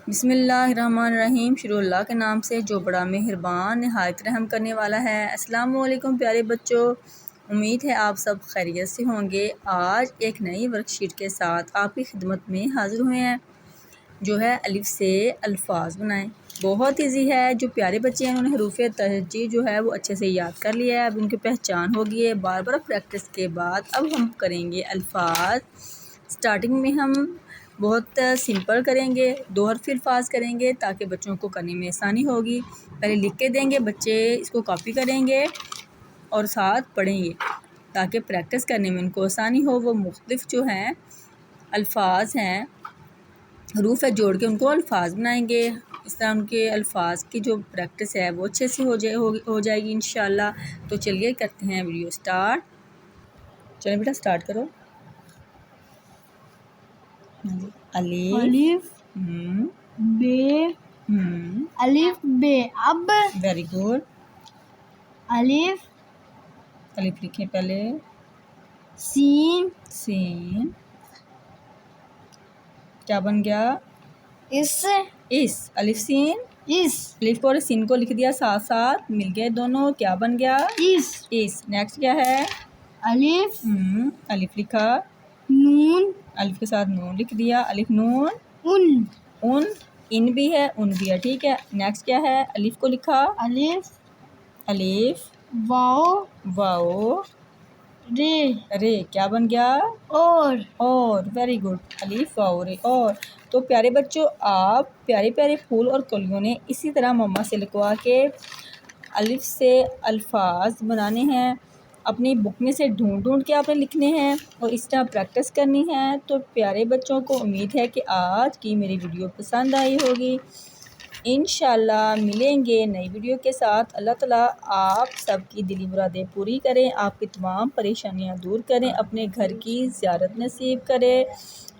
بسم اللہ الرحمن الرحیم۔ شروع اللہ کے نام سے جو بڑا مہربان نہایت رحم کرنے والا ہے۔ السلام علیکم پیارے بچوں، امید ہے آپ سب خیریت سے ہوں گے۔ آج ایک نئی ورک شیٹ کے ساتھ آپ کی خدمت میں حاضر ہوئے ہیں، جو ہے الف سے الفاظ بنائیں۔ بہت ایزی ہے، جو پیارے بچے ہیں انہوں نے حروف تہجی جو ہے وہ اچھے سے یاد کر لیا ہے، اب ان کی پہچان ہوگی ہے بار بار پریکٹس کے بعد۔ اب ہم کریں گے الفاظ۔ سٹارٹنگ میں ہم بہت سمپل کریں گے، 2 حرفی الفاظ کریں گے تاکہ بچوں کو کرنے میں آسانی ہوگی۔ پہلے لکھ کے دیں گے، بچے اس کو کاپی کریں گے اور ساتھ پڑھیں گے تاکہ پریکٹس کرنے میں ان کو آسانی ہو۔ وہ مختلف جو ہیں الفاظ ہیں، حروف ہے، جوڑ کے ان کو الفاظ بنائیں گے۔ اس طرح ان کے الفاظ کی جو پریکٹس ہے وہ اچھے سے ہو جائے گی انشاءاللہ۔ تو چلیے کرتے ہیں ویڈیو سٹارٹ۔ چلیں بیٹا سٹارٹ کرو۔ الف بے الف بے اب ویری گڈ۔ الف الف لکھیں پہلے، سین سین کیا بن گیا؟ اس الف سین، الف کو اور سین کو لکھ دیا ساتھ ساتھ، مل گئے دونوں، کیا بن گیا؟ اس۔ نیکسٹ کیا ہے؟ الف الف لکھا، نون الف کے ساتھ نون لکھ دیا، الف نون ان بھی ہے، ان بھی ہے، ٹھیک ہے۔ نیکسٹ کیا ہے؟ الف کو لکھا، الف واو رے کیا بن گیا؟ اور ویری گڈ، الف واو رے اور۔ تو پیارے بچوں، آپ پیارے پیارے پھول اور کلیوں نے اسی طرح مما سے لکھوا کے الف سے الفاظ بنانے ہیں، اپنی بک میں سے ڈھونڈ کے آپ نے لکھنے ہیں اور اس طرح پریکٹس کرنی ہے۔ تو پیارے بچوں کو امید ہے کہ آج کی میری ویڈیو پسند آئی ہوگی۔ انشاءاللہ ملیں گے نئی ویڈیو کے ساتھ۔ اللہ تعالیٰ آپ سب کی دلی مرادیں پوری کریں، آپ کی تمام پریشانیاں دور کریں، اپنے گھر کی زیارت نصیب کریں۔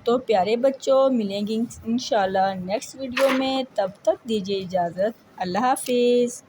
تو پیارے بچوں، ملیں گے انشاءاللہ نیکسٹ ویڈیو میں، تب تک دیجیے اجازت۔ اللہ حافظ۔